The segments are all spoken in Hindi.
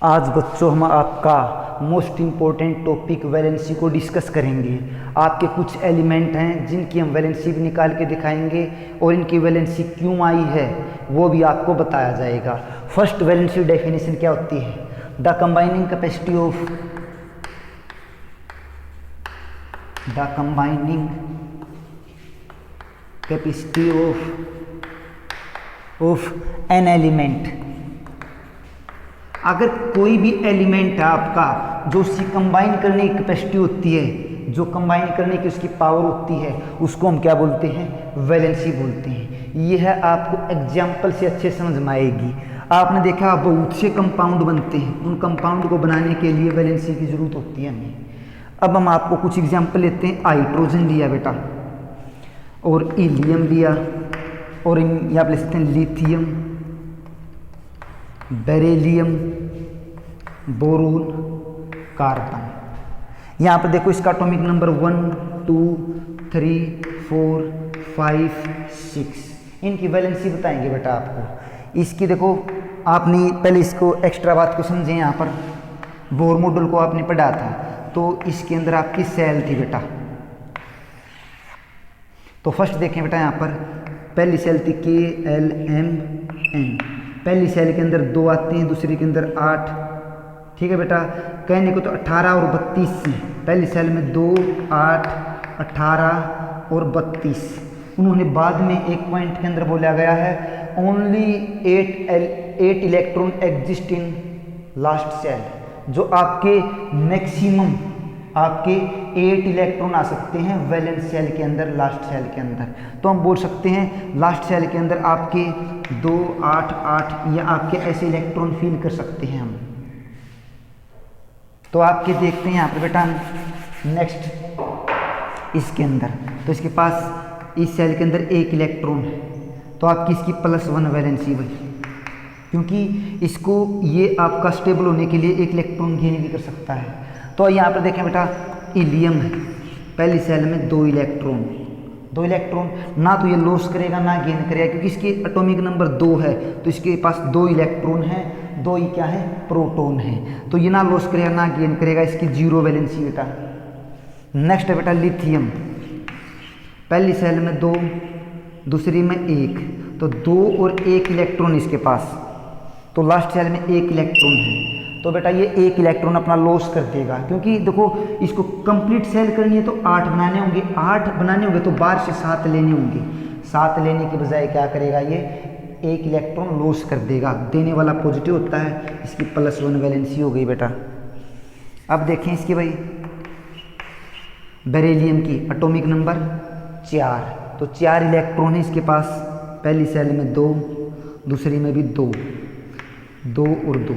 आज बच्चों हम आपका मोस्ट इम्पोर्टेंट टॉपिक वैलेंसी को डिस्कस करेंगे। आपके कुछ एलिमेंट हैं जिनकी हम वैलेंसी भी निकाल के दिखाएंगे और इनकी वैलेंसी क्यों आई है वो भी आपको बताया जाएगा। फर्स्ट वैलेंसी डेफिनेशन क्या होती है? The combining capacity of an element. अगर कोई भी एलिमेंट है आपका जो उसकी कंबाइन करने की कैपेसिटी होती है, जो कंबाइन करने की उसकी पावर होती है, उसको हम क्या बोलते हैं? वैलेंसी बोलते हैं। यह है आपको एग्जाम्पल से अच्छे समझ में आएगी। आपने देखा बहुत से कंपाउंड बनते हैं, उन कंपाउंड को बनाने के लिए वैलेंसी की जरूरत होती है हमें। अब हम आपको कुछ एग्जाम्पल लेते हैं। हाइड्रोजन लिया बेटा, और हीलियम लिया, और यहाँ पर ले सकते हैं लिथियम, बेरिलियम, बोरोन, कार्बन। यहाँ पर देखो इसका एटॉमिक नंबर 1 2 3 4 5 6। इनकी वैलेंसी बताएंगे बेटा आपको। इसकी देखो, आपने पहले इसको एक्स्ट्रा बात को समझे। यहाँ पर बोर मॉडल को आपने पढ़ा था, तो इसके अंदर आपकी सेल थी बेटा। तो फर्स्ट देखें बेटा, यहाँ पर पहली सेल थी KLMN। पहली सेल के अंदर 2 आते हैं, दूसरे के अंदर 8। ठीक है बेटा, कहने को तो 18 और 32 से। पहली सेल में 2 8 18 और 32। उन्होंने बाद में एक पॉइंट के अंदर बोला गया है only 8 electron exist in last cell. जो आपके मैक्सिमम आपके 8 इलेक्ट्रॉन आ सकते हैं वैलेंस सेल के अंदर, लास्ट सेल के अंदर। तो हम बोल सकते हैं लास्ट सेल के अंदर आपके 2 8 8 या आपके ऐसे इलेक्ट्रॉन फील कर सकते हैं हम। तो आपके देखते हैं यहाँ पर बेटा नेक्स्ट इसके अंदर, तो इसके पास इस सेल के अंदर 1 इलेक्ट्रॉन है, तो आपकी इसकी +1 वैलेंसी बनी, क्योंकि इसको ये आपका स्टेबल होने के लिए 1 इलेक्ट्रॉन गेन भी कर सकता है। तो यहाँ पर देखें बेटा, हीलियम है, पहली सेल में 2 इलेक्ट्रॉन ना तो ये लॉस करेगा ना गेन करेगा, क्योंकि इसके एटॉमिक नंबर 2 है, तो इसके पास 2 इलेक्ट्रॉन है, 2 ही क्या है? प्रोटॉन है। तो ये ना लॉस करेगा ना गेन करेगा, इसकी 0 वैलेंसी बेटा। नेक्स्ट है बेटा लिथियम, पहली सेल में 2, दूसरी में 1, तो 2 और 1 इलेक्ट्रॉन इसके पास, तो लास्ट सेल में 1 इलेक्ट्रॉन है। तो बेटा ये 1 इलेक्ट्रॉन अपना लॉस कर देगा, क्योंकि देखो इसको कंप्लीट सेल करनी है तो 8 बनाने होंगे, 8 बनाने होंगे तो बाहर से 7 लेने होंगे। 7 लेने के बजाय क्या करेगा? ये 1 इलेक्ट्रॉन लॉस कर देगा। देने वाला पॉजिटिव होता है, इसकी +1 वैलेंसी हो गई बेटा। अब देखें इसकी भाई बेरिलियम की एटॉमिक नंबर 4, तो 4 इलेक्ट्रॉन है इसके पास। पहली सेल में 2, दूसरी में भी 2 और 2।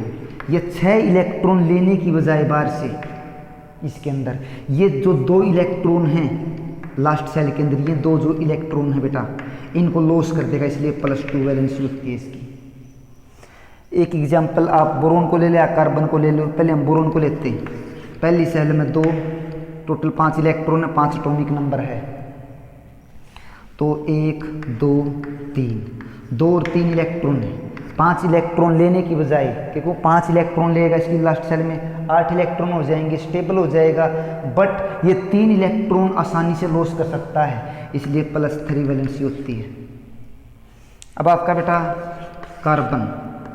ये 6 इलेक्ट्रॉन लेने की बजाय बाहर से इसके अंदर ये जो 2 इलेक्ट्रॉन हैं लास्ट सेल के अंदर, ये 2 जो इलेक्ट्रॉन है बेटा, इनको लॉस कर देगा, इसलिए +2 वैलेंसी होती है इसकी। एक एग्जांपल आप बोरोन को ले लिया, कार्बन को ले लो। पहले हम बोरोन को लेते हैं। पहली सेल में 2, टोटल 5 इलेक्ट्रॉन है, 5 एटॉमिक नंबर है, तो 1 2 3, 2 और 3 इलेक्ट्रॉन है। 5 इलेक्ट्रॉन लेने की बजाय, क्योंकि 5 इलेक्ट्रॉन लेगा, इसकी लास्ट सेल में 8 इलेक्ट्रॉन हो जाएंगे, स्टेबल हो जाएगा, बट ये 3 इलेक्ट्रॉन आसानी से लॉस कर सकता है, इसलिए +3 वैलेंसी होती है। अब आपका बेटा कार्बन,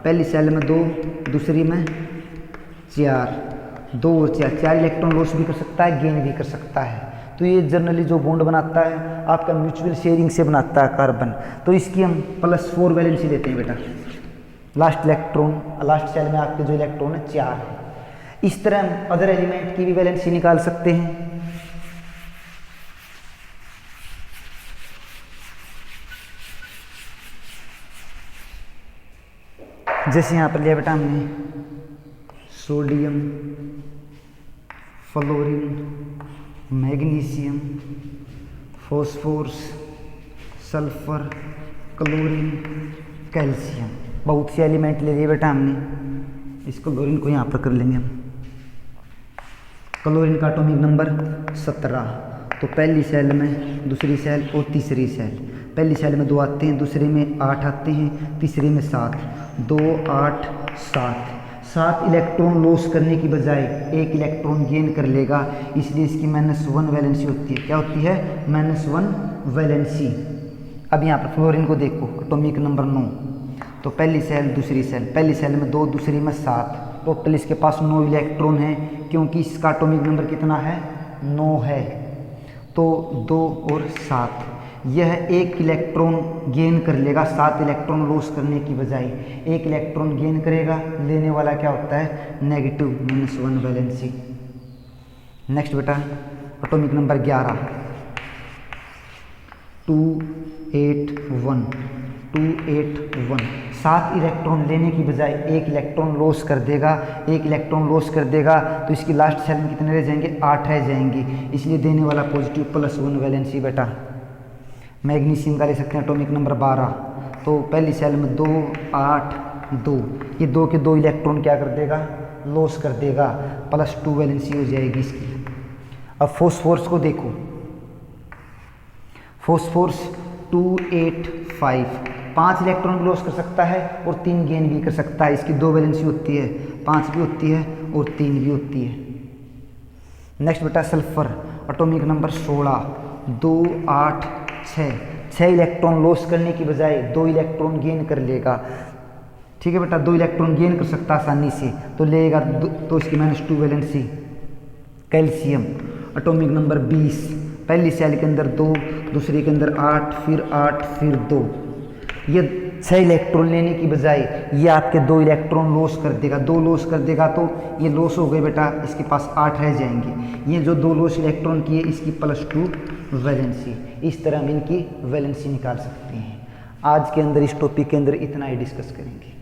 पहली सेल में 2, दूसरी में 4, 2 और 4 इलेक्ट्रॉन लॉस भी कर सकता है, गेन भी कर सकता है। तो ये जनरली जो बॉन्ड बनाता है आपका म्यूचुअल शेयरिंग से बनाता है कार्बन, तो इसकी हम +4 वैलेंसी लेते हैं बेटा। लास्ट सेल में आपके जो इलेक्ट्रॉन है 4 है। इस तरह हम अदर एलिमेंट की भी वैलेंसी निकाल सकते हैं। जैसे यहाँ पर लिया बेटा हमने sodium, fluorine, magnesium, phosphorus, sulphur, chlorine, calcium. बहुत से एलिमेंट ले लिए बेटा हमने। इस क्लोरीन को यहाँ पर कर लेंगे हम। क्लोरीन का एटॉमिक नंबर 17, तो पहली सेल में, दूसरी सेल और तीसरी सेल। पहली सेल में 2 आते हैं, दूसरे में 8 आते हैं, तीसरे में 7, 2 8 7। 7 इलेक्ट्रॉन लॉस करने की बजाय 1 इलेक्ट्रॉन गेन कर लेगा, इसलिए इसकी -1 वैलेंसी होती है। क्या होती है? -1 वैलेंसी। अब यहाँ पर फ्लोरीन को देखो, एटॉमिक नंबर 9। तो पहली सेल दूसरी सेल, पहली सेल में 2, दूसरी में 7, टोटल इसके पास 9 इलेक्ट्रॉन है, क्योंकि इसका एटॉमिक नंबर कितना है? 9 है। तो 2 और 7, यह 1 इलेक्ट्रॉन गेन कर लेगा 7 इलेक्ट्रॉन लॉस करने की बजाय। 1 इलेक्ट्रॉन गेन करेगा, लेने वाला क्या होता है? Negative -1 valency. नेक्स्ट बेटा एटॉमिक नंबर 11, 281, 281। 7 इलेक्ट्रॉन लेने की बजाय 1 इलेक्ट्रॉन लॉस कर देगा, 1 इलेक्ट्रॉन लॉस कर देगा, तो इसकी लास्ट सेल में कितने रह जाएंगे? 8 रह जाएंगे, इसलिए देने वाला पॉजिटिव +1 वैलेंसी बेटा। मैग्नीशियम का ले सकते हैं एटॉमिक नंबर 12। तो पहली सेल में 2, 8, 2, ये 2 के 2 इलेक्ट्रॉन क्या कर देगा? लॉस कर देगा, +2 वैलेंसी हो जाएगी इसकी। अब फॉस्फोरस को देखो, फॉस्फोरस 285, 5 इलेक्ट्रॉन लॉस कर सकता है और 3 गेन भी कर सकता है। इसकी 2 वैलेंसी होती है, 5 भी होती है और 3 भी होती है। नेक्स्ट बेटा sulphur atomic number 16, 2, 8, 6 electron loss करने की बजाय 2 इलेक्ट्रॉन गेन कर लेगा। ठीक है बेटा, 2 इलेक्ट्रॉन गेन कर सकता है आसानी से, तो लेगा, तो इसकी -2 वैलेंसी। कैल्शियम एटॉमिक नंबर 20, पहली सेल के अंदर 2, दूसरी के अंदर 8, फिर 8, फिर 2। ये 6 इलेक्ट्रॉन लेने की बजाय ये आपके 2 इलेक्ट्रॉन लॉस कर देगा। 2 लॉस कर देगा तो ये लॉस हो गए बेटा, इसके पास 8 रह जाएंगे। ये जो 2 लॉस इलेक्ट्रॉन किए, इसकी +2 वैलेंसी। इस तरह हम इनकी वैलेंसी निकाल सकते हैं। आज के अंदर इस टॉपिक के अंदर इतना ही डिस्कस करेंगे।